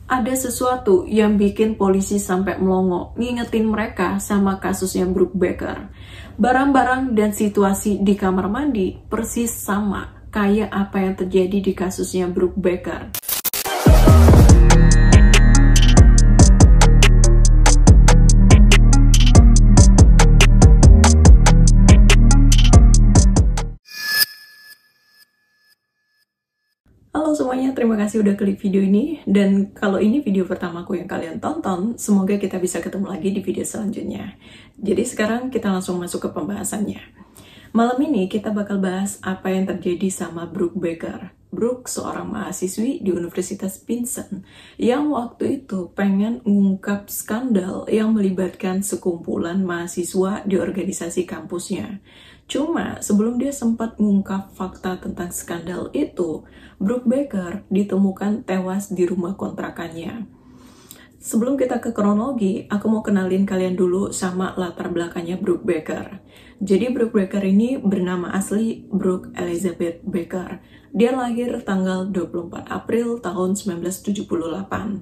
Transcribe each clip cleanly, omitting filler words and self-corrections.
Ada sesuatu yang bikin polisi sampai melongo, ngingetin mereka sama kasusnya Brooke Baker. Barang-barang dan situasi di kamar mandi persis sama kayak apa yang terjadi di kasusnya Brooke Baker. Halo semuanya, terima kasih udah klik video ini. Dan kalau ini video pertamaku yang kalian tonton, semoga kita bisa ketemu lagi di video selanjutnya. Jadi sekarang kita langsung masuk ke pembahasannya. Malam ini kita bakal bahas apa yang terjadi sama Brooke Baker. Brooke seorang mahasiswi di Universitas Princeton yang waktu itu pengen mengungkap skandal yang melibatkan sekumpulan mahasiswa di organisasi kampusnya. Cuma sebelum dia sempat mengungkap fakta tentang skandal itu, Brooke Baker ditemukan tewas di rumah kontrakannya. Sebelum kita ke kronologi, aku mau kenalin kalian dulu sama latar belakangnya Brooke Baker. Jadi Brooke Baker ini bernama asli Brooke Elizabeth Baker. Dia lahir tanggal 24 April tahun 1978.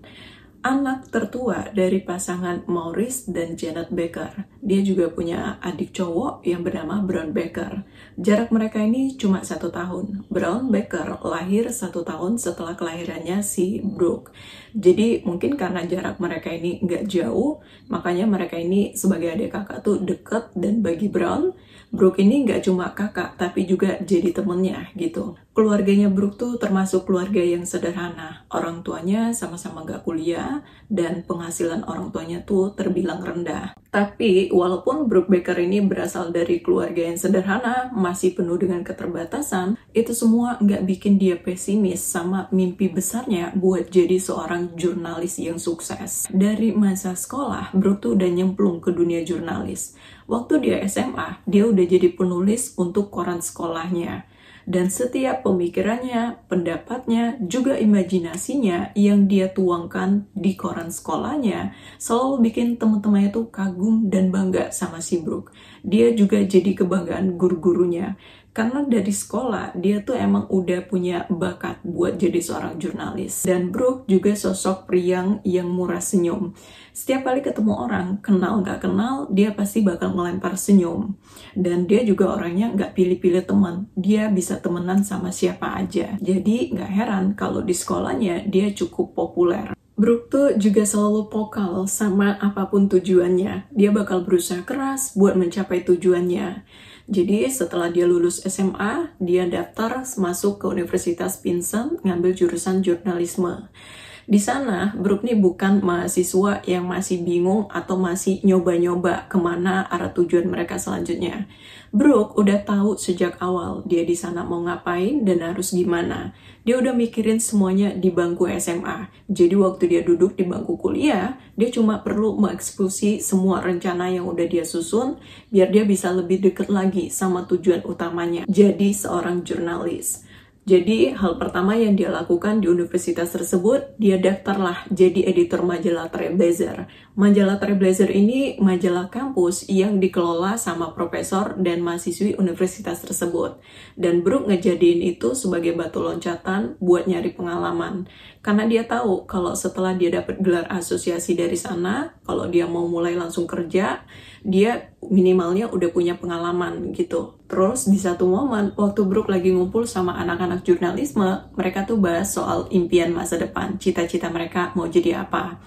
Anak tertua dari pasangan Maurice dan Janet Baker. Dia juga punya adik cowok yang bernama Brown Baker. Jarak mereka ini cuma 1 tahun. Brown Baker lahir 1 tahun setelah kelahirannya si Brooke. Jadi mungkin karena jarak mereka ini nggak jauh, makanya mereka ini sebagai adik kakak tuh deket. Dan bagi Brown, Brooke ini nggak cuma kakak, tapi juga jadi temennya gitu. Keluarganya Brooke tuh termasuk keluarga yang sederhana. Orang tuanya sama-sama nggak kuliah, dan penghasilan orang tuanya tuh terbilang rendah. Tapi walaupun Brooke Baker ini berasal dari keluarga yang sederhana, masih penuh dengan keterbatasan, itu semua nggak bikin dia pesimis sama mimpi besarnya buat jadi seorang jurnalis yang sukses. Dari masa sekolah, Brooke tuh udah nyemplung ke dunia jurnalis. Waktu dia SMA, dia udah jadi penulis untuk koran sekolahnya. Dan setiap pemikirannya, pendapatnya, juga imajinasinya yang dia tuangkan di koran sekolahnya selalu bikin teman-temannya tuh kagum dan bangga sama si Brooke. Dia juga jadi kebanggaan guru-gurunya. Karena dari sekolah, dia tuh emang udah punya bakat buat jadi seorang jurnalis. Dan Brooke juga sosok priang yang murah senyum. Setiap kali ketemu orang, kenal gak kenal, dia pasti bakal melempar senyum. Dan dia juga orangnya gak pilih-pilih teman. Dia bisa temenan sama siapa aja. Jadi gak heran kalau di sekolahnya dia cukup populer. Brooke tuh juga selalu vokal sama apapun tujuannya. Dia bakal berusaha keras buat mencapai tujuannya. Jadi setelah dia lulus SMA, dia daftar masuk ke Universitas Princeton ngambil jurusan jurnalisme. Di sana, Brooke nih bukan mahasiswa yang masih bingung atau masih nyoba-nyoba kemana arah tujuan mereka selanjutnya. Brooke udah tahu sejak awal dia di sana mau ngapain dan harus gimana. Dia udah mikirin semuanya di bangku SMA. Jadi waktu dia duduk di bangku kuliah, dia cuma perlu mengeksekusi semua rencana yang udah dia susun biar dia bisa lebih deket lagi sama tujuan utamanya, jadi seorang jurnalis. Jadi hal pertama yang dia lakukan di universitas tersebut, dia daftarlah jadi editor majalah Trailblazer. Majalah Trailblazer ini majalah kampus yang dikelola sama profesor dan mahasiswi universitas tersebut. Dan Brooke ngejadiin itu sebagai batu loncatan buat nyari pengalaman. Karena dia tahu kalau setelah dia dapat gelar asosiasi dari sana, kalau dia mau mulai langsung kerja, dia minimalnya udah punya pengalaman gitu. Terus di satu momen, waktu Brooke lagi ngumpul sama anak-anak jurnalisme, mereka tuh bahas soal impian masa depan, cita-cita mereka mau jadi apa.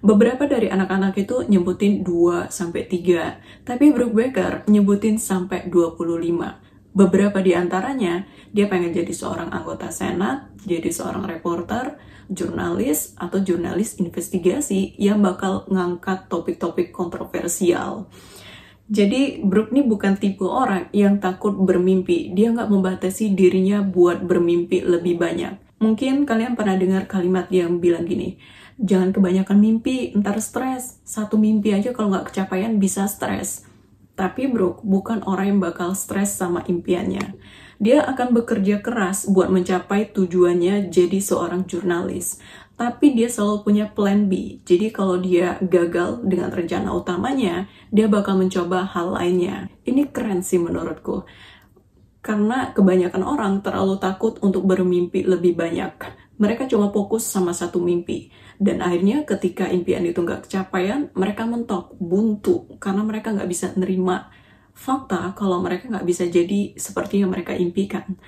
Beberapa dari anak-anak itu nyebutin 2-3, tapi Brooke Baker nyebutin sampai 25. Beberapa di antaranya, dia pengen jadi seorang anggota senat, jadi seorang reporter, jurnalis, atau jurnalis investigasi yang bakal ngangkat topik-topik kontroversial. Jadi Brooke ini bukan tipe orang yang takut bermimpi. Dia nggak membatasi dirinya buat bermimpi lebih banyak. Mungkin kalian pernah dengar kalimat yang bilang gini, jangan kebanyakan mimpi, ntar stres. Satu mimpi aja kalau nggak kecapaian bisa stres. Tapi Brooke bukan orang yang bakal stres sama impiannya. Dia akan bekerja keras buat mencapai tujuannya jadi seorang jurnalis. Tapi dia selalu punya plan B. Jadi kalau dia gagal dengan rencana utamanya, dia bakal mencoba hal lainnya. Ini keren sih menurutku. Karena kebanyakan orang terlalu takut untuk bermimpi lebih banyak. Mereka cuma fokus sama satu mimpi. Dan akhirnya ketika impian itu nggak kecapaian, mereka mentok, buntu, karena mereka nggak bisa nerima fakta kalau mereka nggak bisa jadi seperti yang mereka impikan.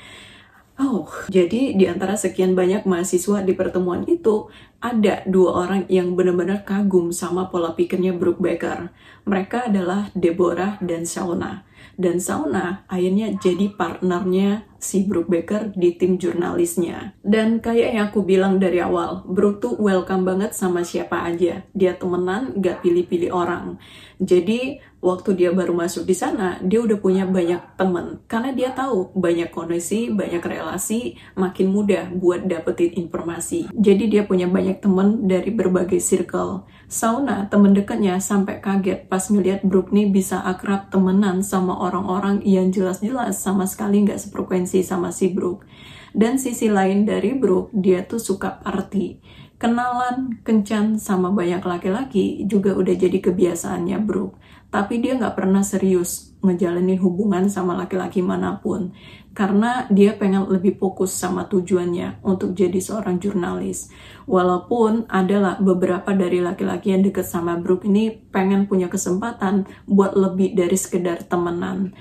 Oh, jadi di antara sekian banyak mahasiswa di pertemuan itu, ada 2 orang yang benar-benar kagum sama pola pikirnya Brooke Baker. Mereka adalah Deborah dan Shauna. Dan Shauna akhirnya jadi partnernya si Brooke Baker di tim jurnalisnya. Dan kayak yang aku bilang dari awal, Brooke tuh welcome banget sama siapa aja. Dia temenan, gak pilih-pilih orang. Jadi waktu dia baru masuk di sana, dia udah punya banyak temen. Karena dia tahu banyak koneksi, banyak relasi, makin mudah buat dapetin informasi. Jadi dia punya banyak temen dari berbagai circle. Shauna, temen dekatnya, sampai kaget pas ngeliat Brooke nih bisa akrab temenan sama orang-orang yang jelas-jelas sama sekali nggak sefrekuensi sama si Brooke. Dan sisi lain dari Brooke, dia tuh suka party. Kenalan, kencan sama banyak laki-laki juga udah jadi kebiasaannya Brooke. Tapi dia nggak pernah serius ngejalanin hubungan sama laki-laki manapun. Karena dia pengen lebih fokus sama tujuannya untuk jadi seorang jurnalis. Walaupun adalah beberapa dari laki-laki yang deket sama Brooke ini pengen punya kesempatan buat lebih dari sekedar temenan.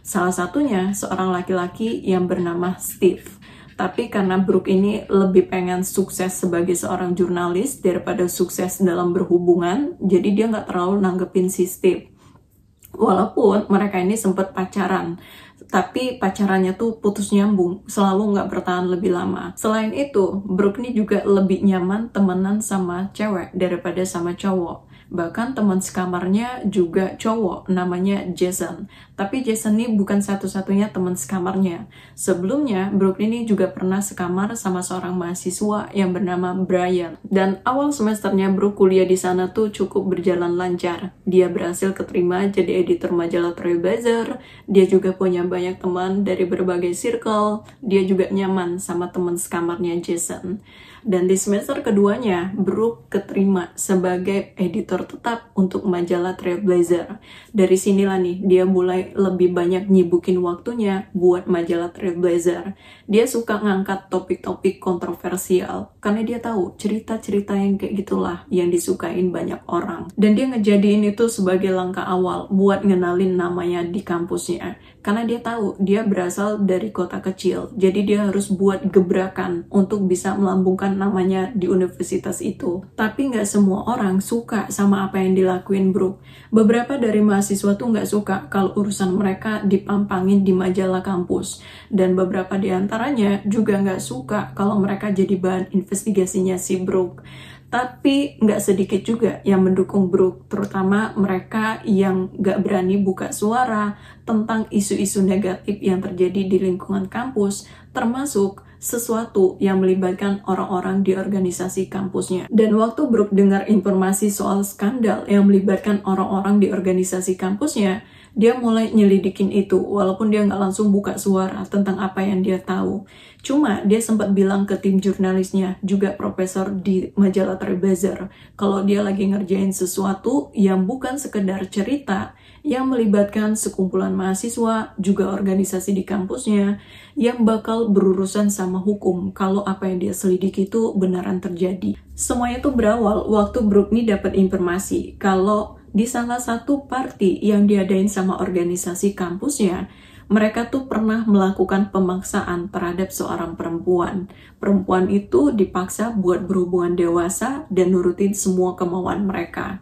Salah satunya seorang laki-laki yang bernama Steve. Tapi karena Brooke ini lebih pengen sukses sebagai seorang jurnalis daripada sukses dalam berhubungan, jadi dia nggak terlalu nanggepin si Steve. Walaupun mereka ini sempat pacaran, tapi pacarannya tuh putus nyambung, selalu nggak bertahan lebih lama. Selain itu, Brooke ini juga lebih nyaman temenan sama cewek daripada sama cowok. Bahkan teman sekamarnya juga cowok, namanya Jason. Tapi Jason ini bukan satu-satunya teman sekamarnya. Sebelumnya, Brooke ini juga pernah sekamar sama seorang mahasiswa yang bernama Brian. Dan awal semesternya Brooke kuliah di sana tuh cukup berjalan lancar. Dia berhasil keterima jadi editor majalah Trailblazer. Dia juga punya banyak teman dari berbagai circle. Dia juga nyaman sama teman sekamarnya Jason. Dan di semester keduanya, Brooke keterima sebagai editor tetap untuk majalah Trailblazer. Dari sinilah nih, dia mulai lebih banyak nyibukin waktunya buat majalah Trailblazer. Dia suka ngangkat topik-topik kontroversial, karena dia tahu cerita-cerita yang kayak gitulah yang disukain banyak orang. Dan dia ngejadiin itu sebagai langkah awal buat ngenalin namanya di kampusnya. Karena dia tahu dia berasal dari kota kecil, jadi dia harus buat gebrakan untuk bisa melambungkan namanya di universitas itu. Tapi nggak semua orang suka sama apa yang dilakuin Brooke. Beberapa dari mahasiswa tuh nggak suka kalau urusan mereka dipampangin di majalah kampus. Dan beberapa di antaranya juga nggak suka kalau mereka jadi bahan investigasinya si Brooke. Tapi nggak sedikit juga yang mendukung Brooke, terutama mereka yang nggak berani buka suara tentang isu-isu negatif yang terjadi di lingkungan kampus, termasuk sesuatu yang melibatkan orang-orang di organisasi kampusnya. Dan waktu Brooke dengar informasi soal skandal yang melibatkan orang-orang di organisasi kampusnya, dia mulai nyelidikin itu, walaupun dia nggak langsung buka suara tentang apa yang dia tahu. Cuma dia sempat bilang ke tim jurnalisnya, juga profesor di majalah Trailblazer, kalau dia lagi ngerjain sesuatu yang bukan sekedar cerita, yang melibatkan sekumpulan mahasiswa, juga organisasi di kampusnya, yang bakal berurusan sama hukum kalau apa yang dia selidiki itu beneran terjadi. Semuanya tuh berawal waktu Brooke nih dapat informasi kalau di salah satu party yang diadain sama organisasi kampusnya, mereka tuh pernah melakukan pemaksaan terhadap seorang perempuan. Perempuan itu dipaksa buat berhubungan dewasa dan nurutin semua kemauan mereka.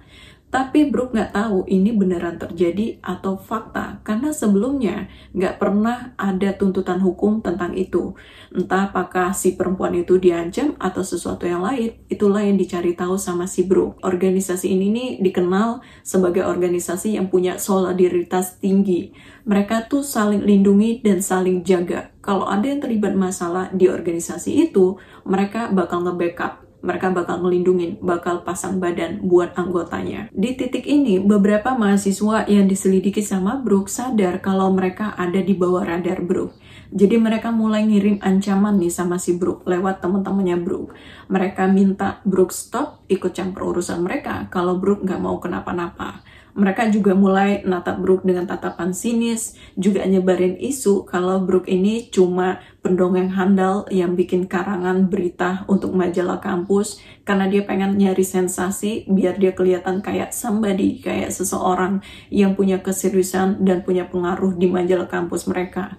Tapi Brooke nggak tahu ini beneran terjadi atau fakta, karena sebelumnya nggak pernah ada tuntutan hukum tentang itu. Entah apakah si perempuan itu diancam atau sesuatu yang lain, itulah yang dicari tahu sama si Brooke. Organisasi ini nih dikenal sebagai organisasi yang punya solidaritas tinggi. Mereka tuh saling lindungi dan saling jaga. Kalau ada yang terlibat masalah di organisasi itu, mereka bakal nge-backup. Mereka bakal ngelindungin, bakal pasang badan buat anggotanya. Di titik ini, beberapa mahasiswa yang diselidiki sama Brooke sadar kalau mereka ada di bawah radar Brooke. Jadi mereka mulai ngirim ancaman nih sama si Brooke lewat teman-temannya Brooke. Mereka minta Brooke stop ikut campur urusan mereka kalau Brooke nggak mau kenapa-napa. Mereka juga mulai natap Brooke dengan tatapan sinis, juga nyebarin isu kalau Brooke ini cuma pendongeng handal yang bikin karangan berita untuk majalah kampus karena dia pengen nyari sensasi biar dia kelihatan kayak somebody, kayak seseorang yang punya keseriusan dan punya pengaruh di majalah kampus mereka.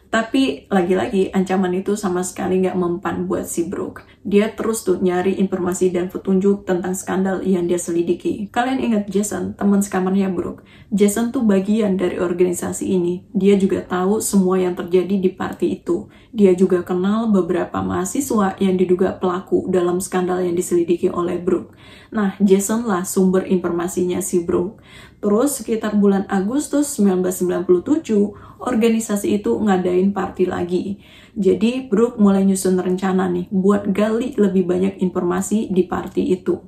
Tapi lagi-lagi ancaman itu sama sekali nggak mempan buat si Brooke. Dia terus tuh nyari informasi dan petunjuk tentang skandal yang dia selidiki. Kalian ingat Jason, teman sekamarnya Brooke? Jason tuh bagian dari organisasi ini. Dia juga tahu semua yang terjadi di party itu. Dia juga kenal beberapa mahasiswa yang diduga pelaku dalam skandal yang diselidiki oleh Brooke. Nah, Jason lah sumber informasinya si Brooke. Terus sekitar bulan Agustus 1997, organisasi itu ngadain party lagi. Jadi Brooke mulai nyusun rencana nih buat gali lebih banyak informasi di party itu.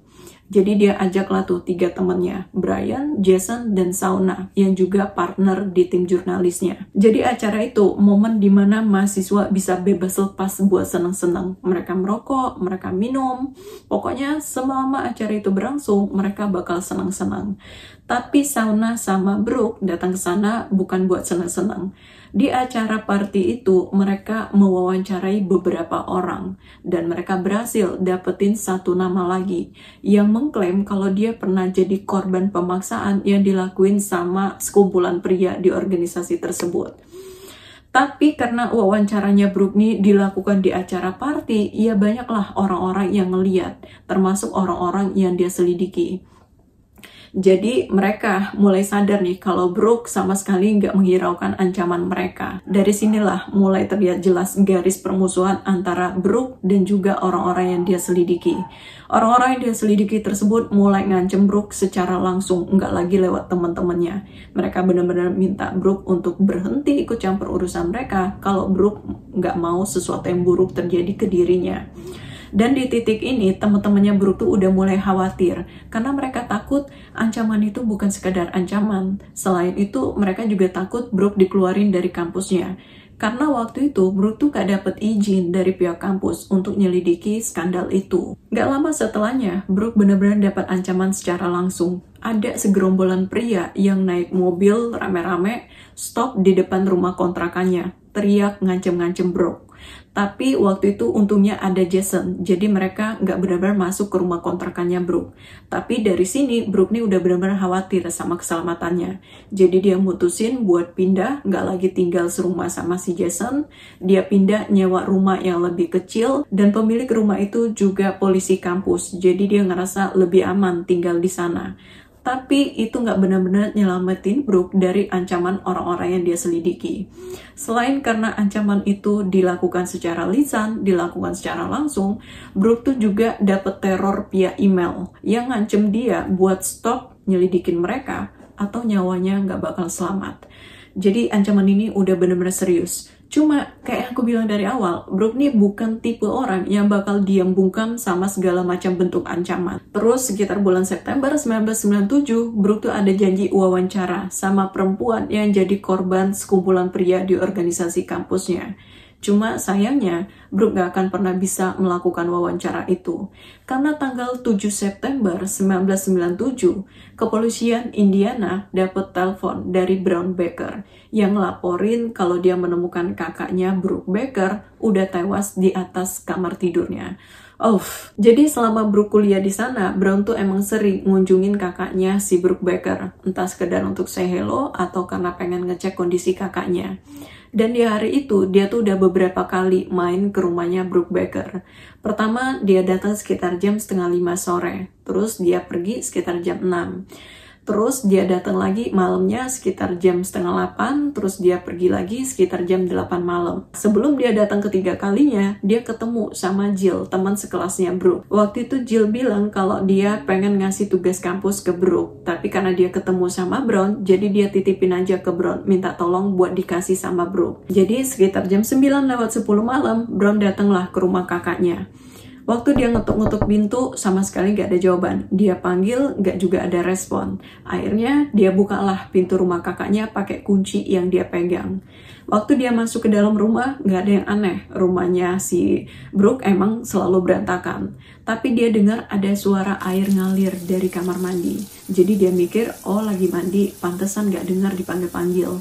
Jadi dia ajaklah tuh 3 temennya, Brian, Jason, dan Shauna, yang juga partner di tim jurnalisnya. Jadi acara itu momen dimana mahasiswa bisa bebas lepas buat seneng-seneng. Mereka merokok, mereka minum, pokoknya selama acara itu berlangsung, mereka bakal seneng-seneng. Tapi Shauna sama Brooke datang ke sana bukan buat seneng-seneng. Di acara party itu, mereka mewawancarai beberapa orang, dan mereka berhasil dapetin 1 nama lagi, yang mengklaim kalau dia pernah jadi korban pemaksaan yang dilakuin sama sekumpulan pria di organisasi tersebut. Tapi karena wawancaranya Brooke nih dilakukan di acara party, ya banyaklah orang-orang yang ngeliat, termasuk orang-orang yang dia selidiki. Jadi mereka mulai sadar nih kalau Brooke sama sekali nggak menghiraukan ancaman mereka. Dari sinilah mulai terlihat jelas garis permusuhan antara Brooke dan juga orang-orang yang dia selidiki. Orang-orang yang dia selidiki tersebut mulai ngancem Brooke secara langsung, nggak lagi lewat teman-temannya. Mereka benar-benar minta Brooke untuk berhenti ikut campur urusan mereka kalau Brooke nggak mau sesuatu yang buruk terjadi ke dirinya. Dan di titik ini, teman-temannya Brooke tuh udah mulai khawatir, karena mereka takut ancaman itu bukan sekadar ancaman. Selain itu, mereka juga takut Brooke dikeluarin dari kampusnya. Karena waktu itu, Brooke tuh gak dapet izin dari pihak kampus untuk nyelidiki skandal itu. Gak lama setelahnya, Brooke benar-benar dapat ancaman secara langsung. Ada segerombolan pria yang naik mobil rame-rame, stop di depan rumah kontrakannya, teriak ngancem-ngancem Brooke. Tapi waktu itu untungnya ada Jason, jadi mereka nggak benar-benar masuk ke rumah kontrakannya Brooke. Tapi dari sini Brooke nih udah benar-benar khawatir sama keselamatannya. Jadi dia mutusin buat pindah, nggak lagi tinggal serumah sama si Jason. Dia pindah nyewa rumah yang lebih kecil, dan pemilik rumah itu juga polisi kampus. Jadi dia ngerasa lebih aman tinggal di sana. Tapi itu nggak benar-benar nyelamatin Brooke dari ancaman orang-orang yang dia selidiki. Selain karena ancaman itu dilakukan secara lisan, dilakukan secara langsung, Brooke tuh juga dapet teror via email yang ngancem dia buat stop nyelidikin mereka atau nyawanya nggak bakal selamat. Jadi ancaman ini udah benar-benar serius. Cuma kayak aku bilang dari awal, Brooke nih bukan tipe orang yang bakal diam bungkam sama segala macam bentuk ancaman. Terus sekitar bulan September 1997, Brooke tuh ada janji wawancara sama perempuan yang jadi korban sekumpulan pria di organisasi kampusnya. Cuma sayangnya, Brooke gak akan pernah bisa melakukan wawancara itu. Karena tanggal 7 September 1997, kepolisian Indiana dapat telepon dari Brown Baker yang ngelaporin kalau dia menemukan kakaknya Brooke Baker udah tewas di atas kamar tidurnya. Jadi selama Brooke kuliah di sana, Brown tuh emang sering ngunjungin kakaknya si Brooke Baker, entah sekedar untuk say hello atau karena pengen ngecek kondisi kakaknya. Dan di hari itu, dia tuh udah beberapa kali main ke rumahnya Brooke Baker. Pertama, dia datang sekitar jam 4:30 sore. Terus dia pergi sekitar jam 6. Terus dia datang lagi malamnya sekitar jam 7:30, terus dia pergi lagi sekitar jam 8 malam. Sebelum dia datang ketiga kalinya, dia ketemu sama Jill, teman sekelasnya Brooke. Waktu itu Jill bilang kalau dia pengen ngasih tugas kampus ke Brooke, tapi karena dia ketemu sama Brown, jadi dia titipin aja ke Brown, minta tolong buat dikasih sama Brooke. Jadi sekitar jam 9:10 malam, Brown datanglah ke rumah kakaknya. Waktu dia ngetuk-ngetuk pintu, sama sekali gak ada jawaban. Dia panggil, gak juga ada respon. Akhirnya dia bukalah pintu rumah kakaknya pakai kunci yang dia pegang. Waktu dia masuk ke dalam rumah, gak ada yang aneh. Rumahnya si Brooke emang selalu berantakan. Tapi dia dengar ada suara air ngalir dari kamar mandi. Jadi dia mikir, oh lagi mandi, pantesan gak dengar dipanggil-panggil.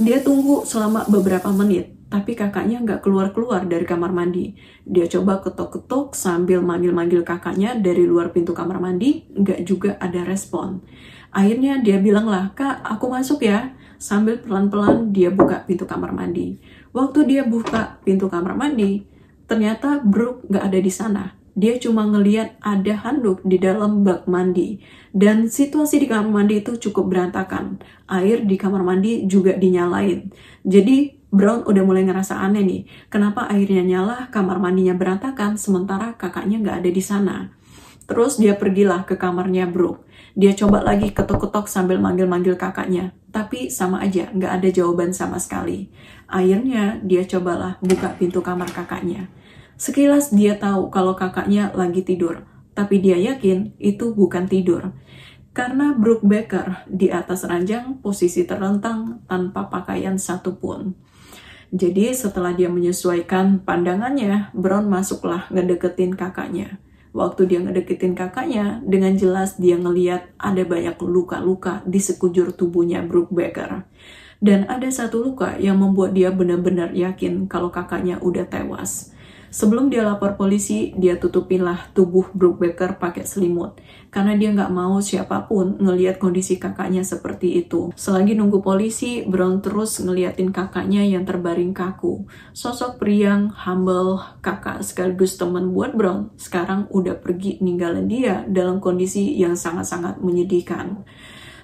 Dia tunggu selama beberapa menit. Tapi kakaknya nggak keluar-keluar dari kamar mandi. Dia coba ketok-ketok sambil manggil-manggil kakaknya dari luar pintu kamar mandi, nggak juga ada respon. Akhirnya dia bilang lah, "Kak, aku masuk ya." Sambil pelan-pelan dia buka pintu kamar mandi. Waktu dia buka pintu kamar mandi, ternyata Brooke nggak ada di sana. Dia cuma ngeliat ada handuk di dalam bak mandi. Dan situasi di kamar mandi itu cukup berantakan. Air di kamar mandi juga dinyalain. Jadi Brown udah mulai ngerasa aneh nih. Kenapa airnya nyala, kamar mandinya berantakan, sementara kakaknya nggak ada di sana. Terus dia pergilah ke kamarnya Brooke. Dia coba lagi ketok-ketok sambil manggil-manggil kakaknya. Tapi sama aja, nggak ada jawaban sama sekali. Akhirnya dia cobalah buka pintu kamar kakaknya. Sekilas dia tahu kalau kakaknya lagi tidur. Tapi dia yakin itu bukan tidur. Karena Brooke Baker di atas ranjang posisi terlentang tanpa pakaian satupun. Jadi setelah dia menyesuaikan pandangannya, Brown masuklah ngedeketin kakaknya. Waktu dia ngedeketin kakaknya, dengan jelas dia ngeliat ada banyak luka-luka di sekujur tubuhnya Brooke Baker. Dan ada satu luka yang membuat dia benar-benar yakin kalau kakaknya udah tewas. Sebelum dia lapor polisi, dia tutupinlah tubuh Brooke Baker pakai selimut. Karena dia nggak mau siapapun ngelihat kondisi kakaknya seperti itu. Selagi nunggu polisi, Brown terus ngeliatin kakaknya yang terbaring kaku. Sosok priang, humble, kakak sekaligus teman buat Brown sekarang udah pergi ninggalin dia dalam kondisi yang sangat-sangat menyedihkan.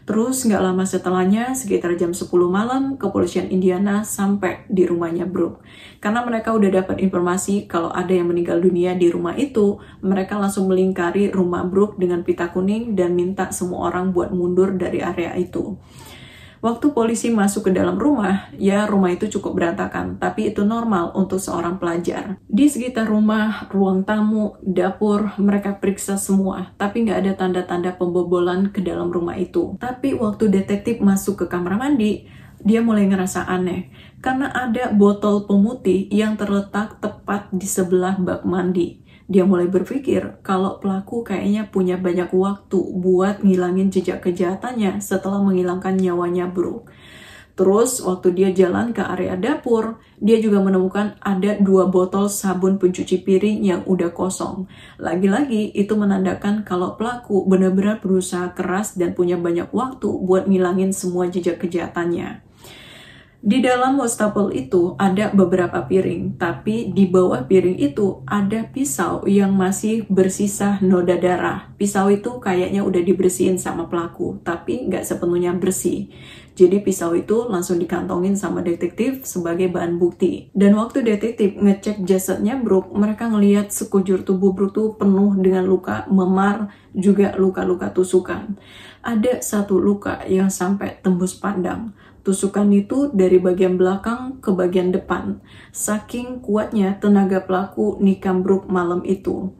Terus nggak lama setelahnya, sekitar jam 10 malam, kepolisian Indiana sampai di rumahnya Brooke. Karena mereka udah dapat informasi kalau ada yang meninggal dunia di rumah itu, mereka langsung melingkari rumah Brooke dengan pita kuning dan minta semua orang buat mundur dari area itu. Waktu polisi masuk ke dalam rumah, ya rumah itu cukup berantakan, tapi itu normal untuk seorang pelajar. Di sekitar rumah, ruang tamu, dapur, mereka periksa semua, tapi nggak ada tanda-tanda pembobolan ke dalam rumah itu. Tapi waktu detektif masuk ke kamar mandi, dia mulai ngerasa aneh, karena ada botol pemutih yang terletak tepat di sebelah bak mandi. Dia mulai berpikir kalau pelaku kayaknya punya banyak waktu buat ngilangin jejak kejahatannya setelah menghilangkan nyawanya Brooke. Terus waktu dia jalan ke area dapur, dia juga menemukan ada 2 botol sabun pencuci piring yang udah kosong. Lagi-lagi itu menandakan kalau pelaku benar-benar berusaha keras dan punya banyak waktu buat ngilangin semua jejak kejahatannya. Di dalam wastafel itu ada beberapa piring, tapi di bawah piring itu ada pisau yang masih bersisa noda darah. Pisau itu kayaknya udah dibersihin sama pelaku, tapi nggak sepenuhnya bersih. Jadi pisau itu langsung dikantongin sama detektif sebagai bahan bukti. Dan waktu detektif ngecek jasadnya Brooke, mereka ngelihat sekujur tubuh Brooke tuh penuh dengan luka memar, juga luka-luka tusukan. Ada satu luka yang sampai tembus pandang. Tusukan itu dari bagian belakang ke bagian depan. Saking kuatnya tenaga pelaku nikam Brooke malam itu.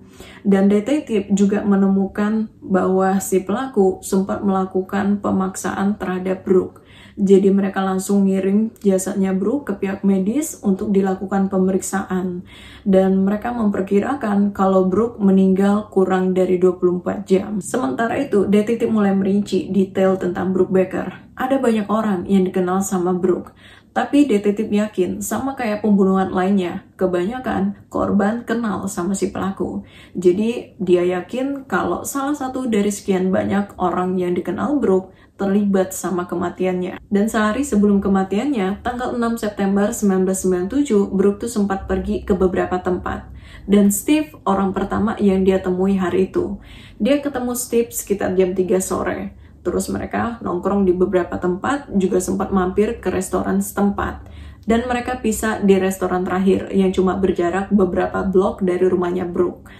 Dan detektif juga menemukan bahwa si pelaku sempat melakukan pemaksaan terhadap Brooke. Jadi mereka langsung ngirim jasadnya Brooke ke pihak medis untuk dilakukan pemeriksaan. Dan mereka memperkirakan kalau Brooke meninggal kurang dari 24 jam. Sementara itu, detektif mulai merinci detail tentang Brooke Baker. Ada banyak orang yang dikenal sama Brooke. Tapi detektif yakin, sama kayak pembunuhan lainnya, kebanyakan korban kenal sama si pelaku. Jadi dia yakin kalau salah satu dari sekian banyak orang yang dikenal Brooke terlibat sama kematiannya. Dan sehari sebelum kematiannya, tanggal 6 September 1997, Brooke tuh sempat pergi ke beberapa tempat. Dan Steve orang pertama yang dia temui hari itu. Dia ketemu Steve sekitar jam 3 sore. Terus mereka nongkrong di beberapa tempat, juga sempat mampir ke restoran setempat. Dan mereka pisah di restoran terakhir yang cuma berjarak beberapa blok dari rumahnya Brooke.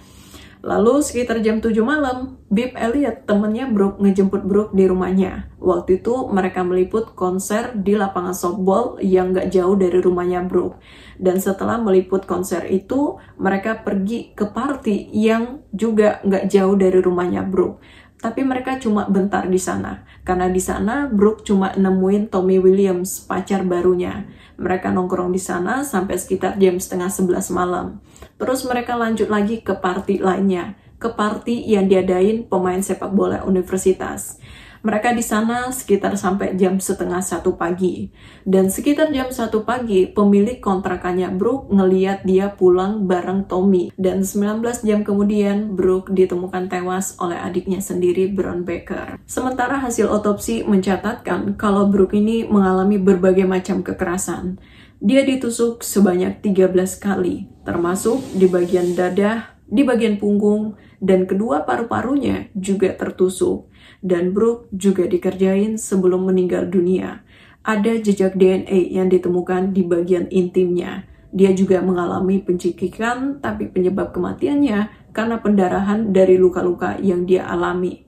Lalu sekitar jam 7 malam, Bib Elliot, temennya Brooke, ngejemput Brooke di rumahnya. Waktu itu mereka meliput konser di lapangan softball yang gak jauh dari rumahnya Brooke. Dan setelah meliput konser itu, mereka pergi ke party yang juga gak jauh dari rumahnya Brooke. Tapi mereka cuma bentar di sana, karena di sana Brooke cuma nemuin Tommy Williams, pacar barunya. Mereka nongkrong di sana sampai sekitar jam setengah 11 malam. Terus mereka lanjut lagi ke party lainnya, ke party yang diadain pemain sepak bola universitas. Mereka di sana sekitar sampai jam setengah 1 pagi. Dan sekitar jam 1 pagi, pemilik kontrakannya Brooke ngeliat dia pulang bareng Tommy. Dan 19 jam kemudian, Brooke ditemukan tewas oleh adiknya sendiri, Brown Baker. Sementara hasil otopsi mencatatkan kalau Brooke ini mengalami berbagai macam kekerasan. Dia ditusuk sebanyak 13 kali, termasuk di bagian dada, di bagian punggung, dan kedua paru-parunya juga tertusuk. Dan Brooke juga dikerjain sebelum meninggal dunia. Ada jejak DNA yang ditemukan di bagian intimnya. Dia juga mengalami pencikikan, tapi penyebab kematiannya karena pendarahan dari luka-luka yang dia alami.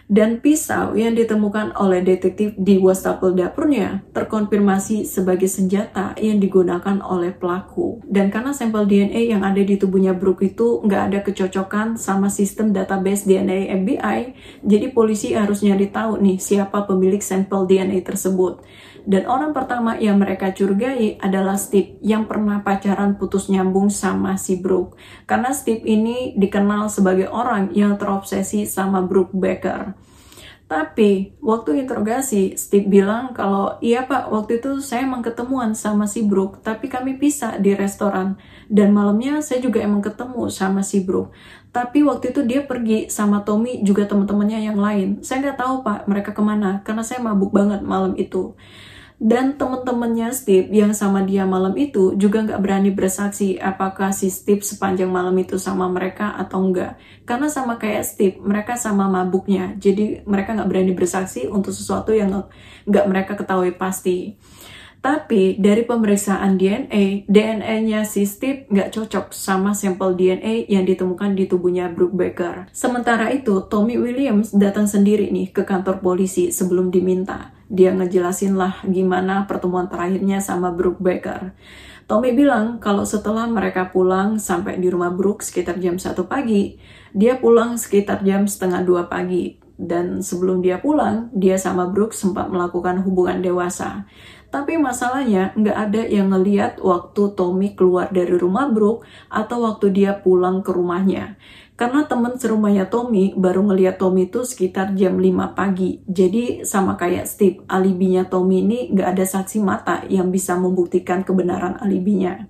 Dan pisau yang ditemukan oleh detektif di wastafel dapurnya terkonfirmasi sebagai senjata yang digunakan oleh pelaku. Dan karena sampel DNA yang ada di tubuhnya Brooke itu nggak ada kecocokan sama sistem database DNA FBI, jadi polisi harus nyari tahu nih siapa pemilik sampel DNA tersebut. Dan orang pertama yang mereka curigai adalah Steve yang pernah pacaran putus nyambung sama si Brooke. Karena Steve ini dikenal sebagai orang yang terobsesi sama Brooke Baker. Tapi waktu interogasi, Steve bilang kalau iya pak, waktu itu saya emang ketemuan sama si Brooke, tapi kami pisah di restoran. Dan malamnya saya juga emang ketemu sama si Brooke. Tapi waktu itu dia pergi sama Tommy juga teman-temannya yang lain. Saya nggak tahu pak mereka kemana, karena saya mabuk banget malam itu. Dan teman-temannya Steve yang sama dia malam itu juga nggak berani bersaksi apakah si Steve sepanjang malam itu sama mereka atau enggak. Karena sama kayak Steve, mereka sama mabuknya. Jadi mereka nggak berani bersaksi untuk sesuatu yang nggak mereka ketahui pasti. Tapi dari pemeriksaan DNA, DNA-nya si Steve nggak cocok sama sampel DNA yang ditemukan di tubuhnya Brooke Baker. Sementara itu, Tommy Williams datang sendiri nih ke kantor polisi sebelum diminta. Dia ngejelasin lah gimana pertemuan terakhirnya sama Brooke Baker. Tommy bilang kalau setelah mereka pulang sampai di rumah Brooke sekitar jam 1 pagi, dia pulang sekitar jam setengah 2 pagi. Dan sebelum dia pulang, dia sama Brooke sempat melakukan hubungan dewasa. Tapi masalahnya nggak ada yang ngeliat waktu Tommy keluar dari rumah Brooke atau waktu dia pulang ke rumahnya. Karena temen serumahnya Tommy baru ngeliat Tommy itu sekitar jam 5 pagi. Jadi sama kayak Steve, alibinya Tommy ini nggak ada saksi mata yang bisa membuktikan kebenaran alibinya.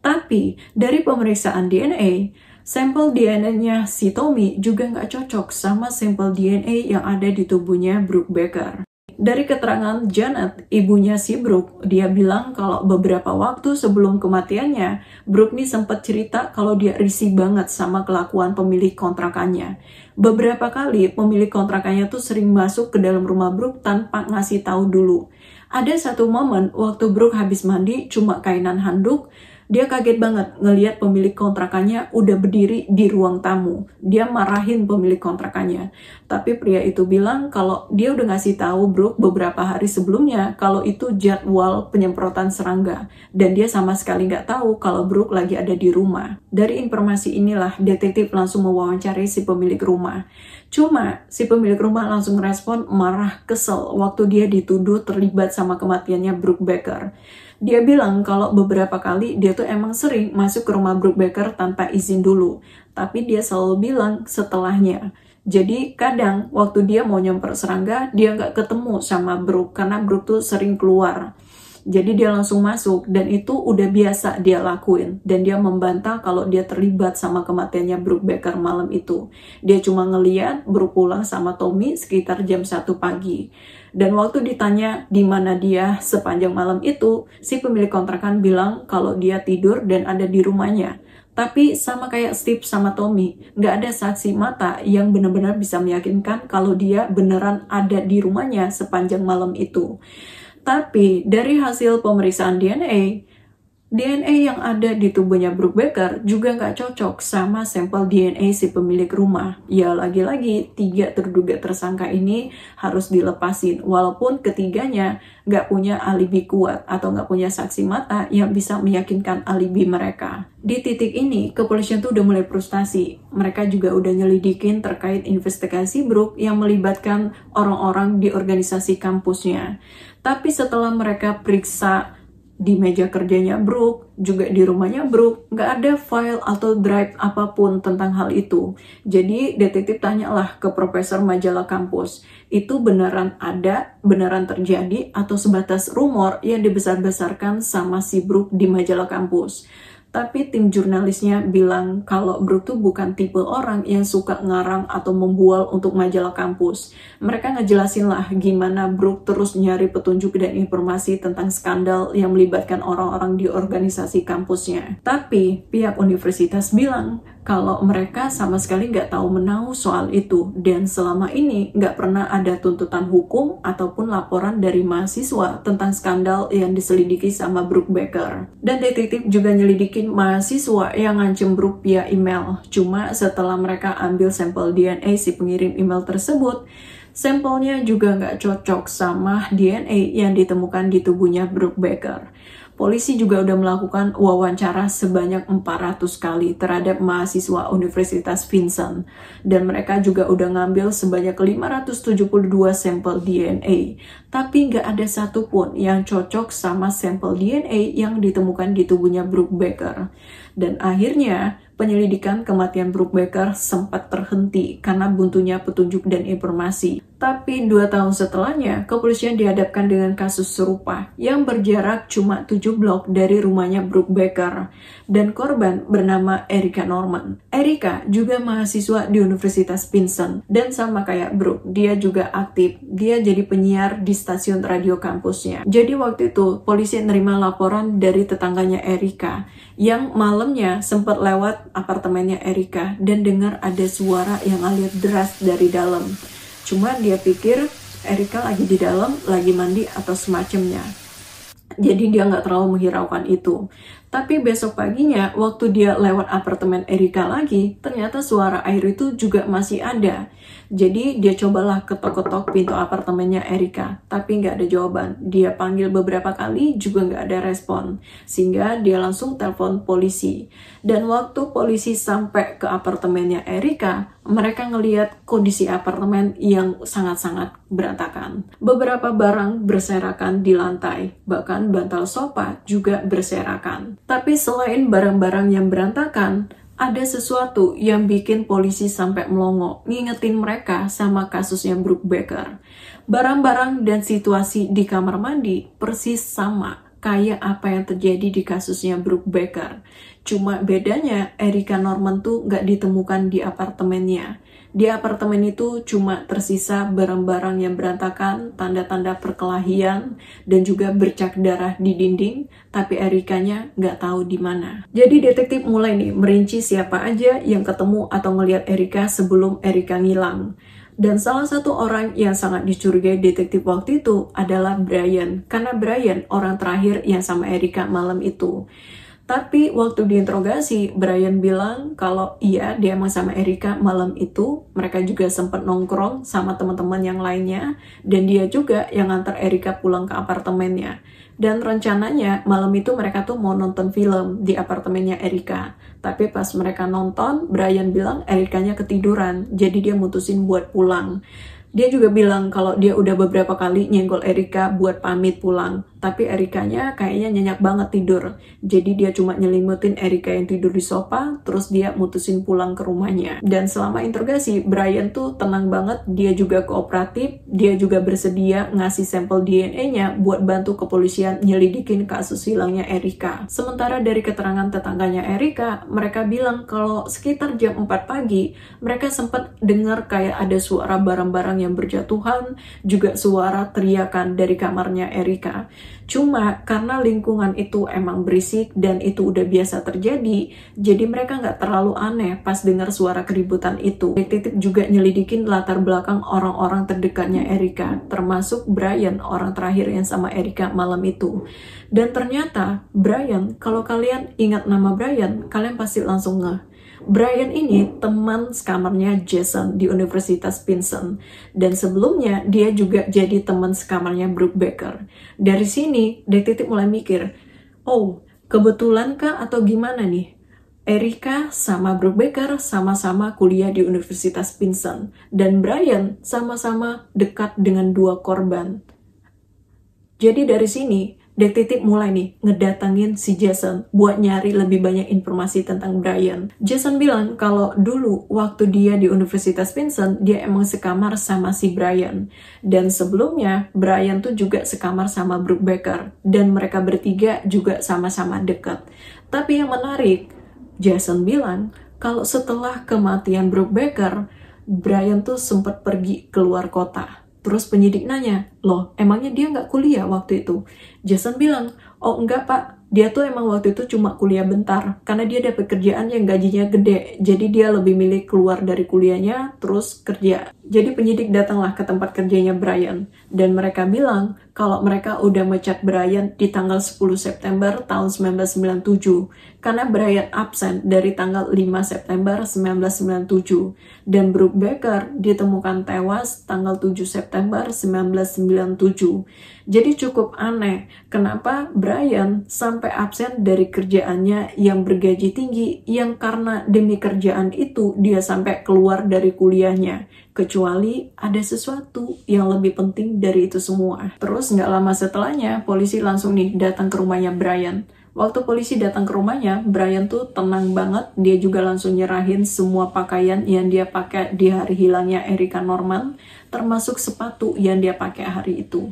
Tapi dari pemeriksaan DNA, sampel DNA-nya si Tommy juga nggak cocok sama sampel DNA yang ada di tubuhnya Brooke Baker. Dari keterangan Janet, ibunya si Brooke, dia bilang kalau beberapa waktu sebelum kematiannya, Brooke nih sempat cerita kalau dia risih banget sama kelakuan pemilik kontrakannya. Beberapa kali pemilik kontrakannya tuh sering masuk ke dalam rumah Brooke tanpa ngasih tahu dulu. Ada satu momen waktu Brooke habis mandi cuma kainan handuk, dia kaget banget ngelihat pemilik kontrakannya udah berdiri di ruang tamu. Dia marahin pemilik kontrakannya. Tapi pria itu bilang kalau dia udah ngasih tahu Brooke beberapa hari sebelumnya kalau itu jadwal penyemprotan serangga. Dan dia sama sekali nggak tahu kalau Brooke lagi ada di rumah. Dari informasi inilah detektif langsung mewawancari si pemilik rumah. Cuma si pemilik rumah langsung respon marah kesel waktu dia dituduh terlibat sama kematiannya Brooke Baker. Dia bilang kalau beberapa kali dia tuh emang sering masuk ke rumah Brooke Baker tanpa izin dulu. Tapi dia selalu bilang setelahnya. Jadi kadang waktu dia mau nyemprot serangga, dia nggak ketemu sama Brooke karena Brooke tuh sering keluar. Jadi dia langsung masuk dan itu udah biasa dia lakuin. Dan dia membantah kalau dia terlibat sama kematiannya Brooke Baker malam itu. Dia cuma ngeliat Brooke pulang sama Tommy sekitar jam 1 pagi. Dan waktu ditanya di mana dia sepanjang malam itu, si pemilik kontrakan bilang kalau dia tidur dan ada di rumahnya. Tapi sama kayak Steve sama Tommy, nggak ada saksi mata yang benar-benar bisa meyakinkan kalau dia beneran ada di rumahnya sepanjang malam itu. Tapi dari hasil pemeriksaan DNA, DNA yang ada di tubuhnya Brooke Baker juga nggak cocok sama sampel DNA si pemilik rumah. Ya lagi-lagi 3 terduga tersangka ini harus dilepasin walaupun ketiganya nggak punya alibi kuat atau nggak punya saksi mata yang bisa meyakinkan alibi mereka. Di titik ini, kepolisian tuh udah mulai frustasi. Mereka juga udah nyelidikin terkait investigasi Brooke yang melibatkan orang-orang di organisasi kampusnya. Tapi setelah mereka periksa di meja kerjanya Brooke, juga di rumahnya Brooke, nggak ada file atau drive apapun tentang hal itu. Jadi detektif tanyalah ke profesor majalah kampus, itu beneran ada, beneran terjadi, atau sebatas rumor yang dibesar-besarkan sama si Brooke di majalah kampus. Tapi tim jurnalisnya bilang kalau Brooke tuh bukan tipe orang yang suka ngarang atau membual untuk majalah kampus. Mereka ngejelasin lah gimana Brooke terus nyari petunjuk dan informasi tentang skandal yang melibatkan orang-orang di organisasi kampusnya. Tapi pihak universitas bilang kalau mereka sama sekali nggak tahu menahu soal itu, dan selama ini nggak pernah ada tuntutan hukum ataupun laporan dari mahasiswa tentang skandal yang diselidiki sama Brooke Baker. Dan detektif juga nyelidikin mahasiswa yang ngancem Brooke via email. Cuma setelah mereka ambil sampel DNA si pengirim email tersebut, sampelnya juga nggak cocok sama DNA yang ditemukan di tubuhnya Brooke Baker. Polisi juga udah melakukan wawancara sebanyak 400 kali terhadap mahasiswa Universitas Vincent. Dan mereka juga udah ngambil sebanyak 572 sampel DNA. Tapi nggak ada satupun yang cocok sama sampel DNA yang ditemukan di tubuhnya Brooke Baker. Dan akhirnya, penyelidikan kematian Brooke Baker sempat terhenti karena buntunya petunjuk dan informasi. Tapi 2 tahun setelahnya, kepolisian dihadapkan dengan kasus serupa yang berjarak cuma 7 blok dari rumahnya Brooke Baker. Dan korban bernama Erica Norman. Erica juga mahasiswa di Universitas Vincent. Dan sama kayak Brooke, dia juga aktif. Dia jadi penyiar di stasiun radio kampusnya. Jadi waktu itu, polisi nerima laporan dari tetangganya Erica yang malamnya sempat lewat apartemennya Erica dan dengar ada suara yang ngalir deras dari dalam. Cuma dia pikir Erica lagi di dalam, lagi mandi atau semacamnya. Jadi dia nggak terlalu menghiraukan itu. Tapi besok paginya, waktu dia lewat apartemen Erica lagi, ternyata suara air itu juga masih ada. Jadi dia cobalah ketok-ketok pintu apartemennya Erica, tapi nggak ada jawaban. Dia panggil beberapa kali, juga nggak ada respon. Sehingga dia langsung telepon polisi. Dan waktu polisi sampai ke apartemennya Erica, mereka ngelihat kondisi apartemen yang sangat-sangat berantakan. Beberapa barang berserakan di lantai, bahkan bantal sofa juga berserakan. Tapi selain barang-barang yang berantakan, ada sesuatu yang bikin polisi sampai melongo, ngingetin mereka sama kasusnya Brooke Baker. Barang-barang dan situasi di kamar mandi persis sama kayak apa yang terjadi di kasusnya Brooke Baker. Cuma bedanya Erica Norman tuh nggak ditemukan di apartemennya. Di apartemen itu cuma tersisa barang-barang yang berantakan, tanda-tanda perkelahian, dan juga bercak darah di dinding, tapi Ericanya nggak tahu di mana. Jadi detektif mulai nih merinci siapa aja yang ketemu atau ngelihat Erica sebelum Erica ngilang. Dan salah satu orang yang sangat dicurigai detektif waktu itu adalah Brian, karena Brian orang terakhir yang sama Erica malam itu. Tapi waktu diinterogasi, Brian bilang kalau iya dia emang sama Erica malam itu. Mereka juga sempat nongkrong sama teman-teman yang lainnya. Dan dia juga yang nganter Erica pulang ke apartemennya. Dan rencananya malam itu mereka tuh mau nonton film di apartemennya Erica. Tapi pas mereka nonton, Brian bilang Ericanya ketiduran. Jadi dia mutusin buat pulang. Dia juga bilang kalau dia udah beberapa kali nyenggol Erica buat pamit pulang. Tapi Ericanya kayaknya nyenyak banget tidur. Jadi dia cuma nyelimutin Erica yang tidur di sofa, terus dia mutusin pulang ke rumahnya. Dan selama interogasi, Brian tuh tenang banget, dia juga kooperatif, dia juga bersedia ngasih sampel DNA-nya buat bantu kepolisian nyelidikin kasus hilangnya Erica. Sementara dari keterangan tetangganya Erica, mereka bilang kalau sekitar jam 4 pagi, mereka sempat dengar kayak ada suara barang-barang barang yang berjatuhan, juga suara teriakan dari kamarnya Erika. Cuma karena lingkungan itu emang berisik dan itu udah biasa terjadi, jadi mereka nggak terlalu aneh pas dengar suara keributan itu. Detektif juga nyelidikin latar belakang orang-orang terdekatnya Erika, termasuk Brian, orang terakhir yang sama Erika malam itu. Dan ternyata Brian, kalau kalian ingat nama Brian, kalian pasti langsung ngeh. Brian ini teman sekamarnya Jason di Universitas Princeton, dan sebelumnya dia juga jadi teman sekamarnya Brooke Baker. Dari sini, detektif mulai mikir, oh, kebetulan kah atau gimana nih? Erika sama Brooke Baker sama-sama kuliah di Universitas Princeton, dan Brian sama-sama dekat dengan dua korban. Jadi dari sini, detektif mulai nih ngedatangin si Jason buat nyari lebih banyak informasi tentang Brian. Jason bilang kalau dulu waktu dia di Universitas Princeton, dia emang sekamar sama si Brian. Dan sebelumnya, Brian tuh juga sekamar sama Brooke Baker. Dan mereka bertiga juga sama-sama dekat. Tapi yang menarik, Jason bilang kalau setelah kematian Brooke Baker, Brian tuh sempat pergi keluar kota. Terus penyidik nanya, loh emangnya dia nggak kuliah waktu itu? Jason bilang, oh enggak pak, dia tuh emang waktu itu cuma kuliah bentar, karena dia dapat kerjaan yang gajinya gede, jadi dia lebih milih keluar dari kuliahnya, terus kerja. Jadi penyidik datanglah ke tempat kerjanya Brian, dan mereka bilang kalau mereka udah mecat Brian di tanggal 10 September tahun 1997, karena Brian absen dari tanggal 5 September 1997, dan Brooke Baker ditemukan tewas tanggal 7 September 1997. Jadi cukup aneh, kenapa Brian sampai absen dari kerjaannya yang bergaji tinggi, yang karena demi kerjaan itu dia sampai keluar dari kuliahnya. Kecuali ada sesuatu yang lebih penting dari itu semua. Terus nggak lama setelahnya, polisi langsung nih datang ke rumahnya Brian. Waktu polisi datang ke rumahnya, Brian tuh tenang banget. Dia juga langsung nyerahin semua pakaian yang dia pakai di hari hilangnya Erika Norman, termasuk sepatu yang dia pakai hari itu.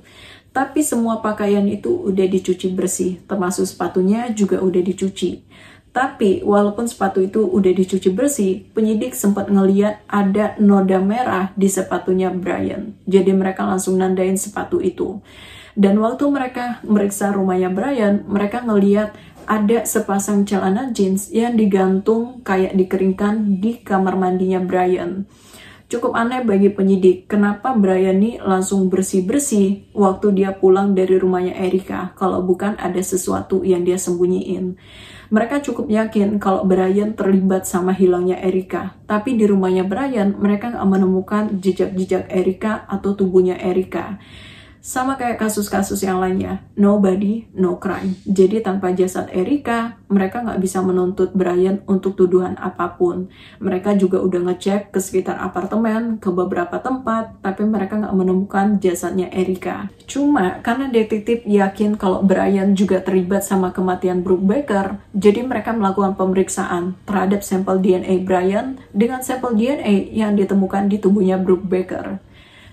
Tapi semua pakaian itu udah dicuci bersih, termasuk sepatunya juga udah dicuci. Tapi walaupun sepatu itu udah dicuci bersih, penyidik sempat ngeliat ada noda merah di sepatunya Brian. Jadi mereka langsung nandain sepatu itu. Dan waktu mereka meriksa rumahnya Brian, mereka ngeliat ada sepasang celana jeans yang digantung kayak dikeringkan di kamar mandinya Brian. Cukup aneh bagi penyidik, kenapa Brian nih langsung bersih-bersih waktu dia pulang dari rumahnya Erika, kalau bukan ada sesuatu yang dia sembunyiin. Mereka cukup yakin kalau Brian terlibat sama hilangnya Erika, tapi di rumahnya Brian mereka nggak menemukan jejak-jejak Erika atau tubuhnya Erika. Sama kayak kasus-kasus yang lainnya, no body, no crime. Jadi tanpa jasad Erika, mereka nggak bisa menuntut Brian untuk tuduhan apapun. Mereka juga udah ngecek ke sekitar apartemen, ke beberapa tempat, tapi mereka nggak menemukan jasadnya Erika. Cuma karena detektif yakin kalau Brian juga terlibat sama kematian Brooke Baker, jadi mereka melakukan pemeriksaan terhadap sampel DNA Brian dengan sampel DNA yang ditemukan di tubuhnya Brooke Baker.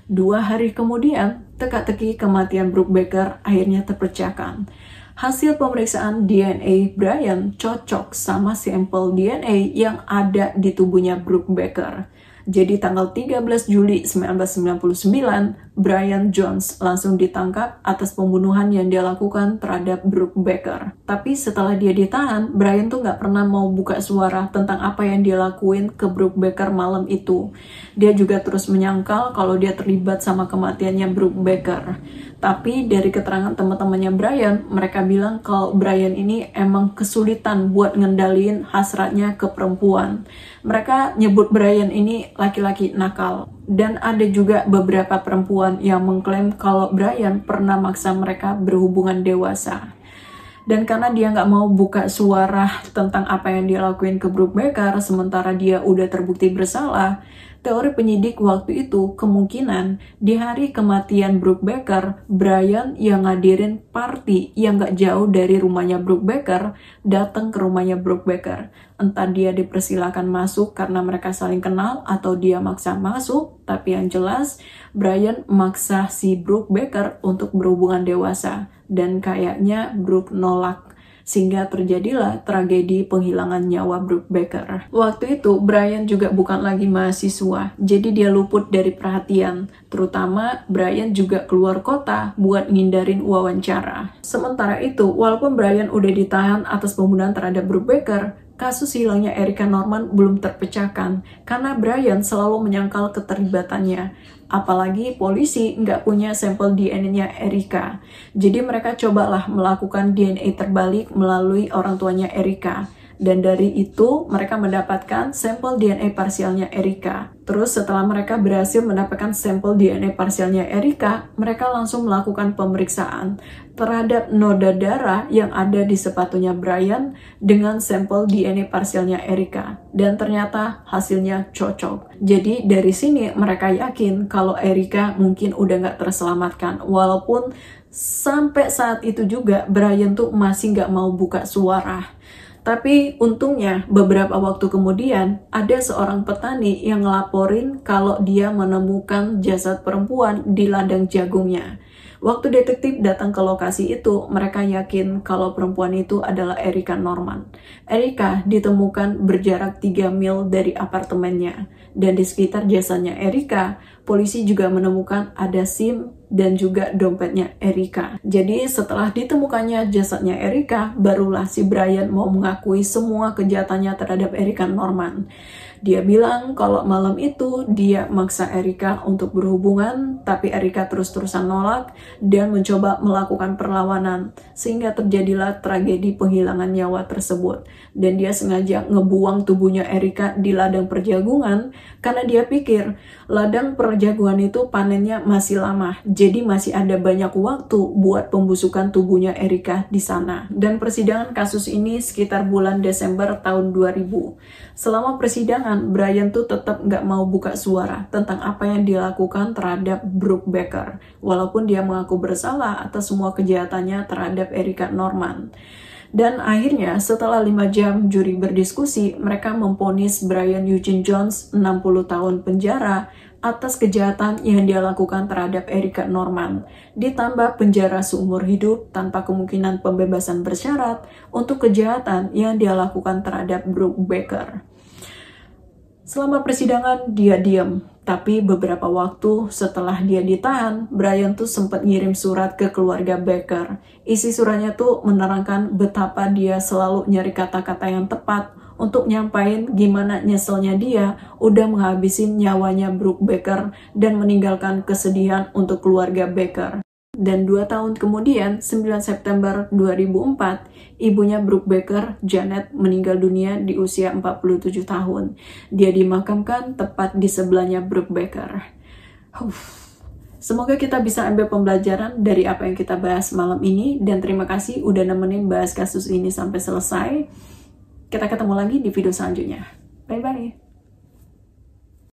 2 hari kemudian, teka-teki kematian Brooke Baker akhirnya terpecahkan. Hasil pemeriksaan DNA Brian cocok sama sampel DNA yang ada di tubuhnya Brooke Baker. Jadi tanggal 13 Juli 1999, Brian Jones langsung ditangkap atas pembunuhan yang dia lakukan terhadap Brooke Baker. Tapi setelah dia ditahan, Brian tuh nggak pernah mau buka suara tentang apa yang dia lakuin ke Brooke Baker malam itu. Dia juga terus menyangkal kalau dia terlibat sama kematiannya Brooke Baker. Tapi dari keterangan teman-temannya Brian, mereka bilang kalau Brian ini emang kesulitan buat ngendaliin hasratnya ke perempuan. Mereka nyebut Brian ini laki-laki nakal. Dan ada juga beberapa perempuan yang mengklaim kalau Brian pernah maksa mereka berhubungan dewasa. Dan karena dia nggak mau buka suara tentang apa yang dia lakuin ke Brooke Baker, sementara dia udah terbukti bersalah, teori penyidik waktu itu kemungkinan di hari kematian Brooke Baker, Brian yang ngadirin party yang nggak jauh dari rumahnya Brooke Baker, datang ke rumahnya Brooke Baker. Entah dia dipersilakan masuk karena mereka saling kenal atau dia maksa masuk, tapi yang jelas Brian maksa si Brooke Baker untuk berhubungan dewasa. Dan kayaknya Brooke nolak. sehingga terjadilah tragedi penghilangan nyawa Brooke Baker. Waktu itu Brian juga bukan lagi mahasiswa, jadi dia luput dari perhatian. Terutama Brian juga keluar kota buat ngindarin wawancara. Sementara itu, walaupun Brian udah ditahan atas pembunuhan terhadap Brooke Baker, kasus hilangnya Erica Norman belum terpecahkan karena Brian selalu menyangkal keterlibatannya. Apalagi polisi nggak punya sampel DNA-nya Erica. Jadi mereka cobalah melakukan DNA terbalik melalui orang tuanya Erica. Dan dari itu mereka mendapatkan sampel DNA parsialnya Erica. Terus setelah mereka berhasil mendapatkan sampel DNA parsialnya Erica, mereka langsung melakukan pemeriksaan terhadap noda darah yang ada di sepatunya Brian dengan sampel DNA parsialnya Erica. Dan ternyata hasilnya cocok. Jadi dari sini mereka yakin kalau Erica mungkin udah nggak terselamatkan. Walaupun sampai saat itu juga Brian tuh masih nggak mau buka suara. Tapi untungnya beberapa waktu kemudian ada seorang petani yang ngelaporin kalau dia menemukan jasad perempuan di ladang jagungnya. Waktu detektif datang ke lokasi itu, mereka yakin kalau perempuan itu adalah Erica Norman. Erica ditemukan berjarak 3 mil dari apartemennya. Dan di sekitar jasadnya Erica, polisi juga menemukan ada SIM dan juga dompetnya Erica. Jadi setelah ditemukannya jasadnya Erica, barulah si Brian mau mengakui semua kejahatannya terhadap Erica Norman. Dia bilang kalau malam itu dia maksa Erica untuk berhubungan, tapi Erica terus-terusan nolak dan mencoba melakukan perlawanan, sehingga terjadilah tragedi penghilangan nyawa tersebut. Dan dia sengaja ngebuang tubuhnya Erica di ladang perjagungan, karena dia pikir ladang perjagungan itu panennya masih lama, jadi masih ada banyak waktu buat pembusukan tubuhnya Erica di sana. Dan persidangan kasus ini sekitar bulan Desember tahun 2000. Selama persidangan, Brian tuh tetap nggak mau buka suara tentang apa yang dilakukan terhadap Brooke Baker, walaupun dia mengaku bersalah atas semua kejahatannya terhadap Erica Norman. Dan akhirnya setelah 5 jam juri berdiskusi, mereka memvonis Brian Eugene Jones 60 tahun penjara atas kejahatan yang dia lakukan terhadap Erica Norman, ditambah penjara seumur hidup tanpa kemungkinan pembebasan bersyarat untuk kejahatan yang dia lakukan terhadap Brooke Baker. Selama persidangan dia diam, tapi beberapa waktu setelah dia ditahan, Brian tuh sempat ngirim surat ke keluarga Baker. Isi suratnya tuh menerangkan betapa dia selalu nyari kata-kata yang tepat untuk nyampain gimana nyeselnya dia udah menghabisin nyawanya Brooke Baker dan meninggalkan kesedihan untuk keluarga Baker. Dan 2 tahun kemudian, 9 September 2004, ibunya Brooke Baker, Janet, meninggal dunia di usia 47 tahun. Dia dimakamkan tepat di sebelahnya Brooke Baker. Semoga kita bisa ambil pembelajaran dari apa yang kita bahas malam ini, dan terima kasih udah nemenin bahas kasus ini sampai selesai. Kita ketemu lagi di video selanjutnya. Bye-bye.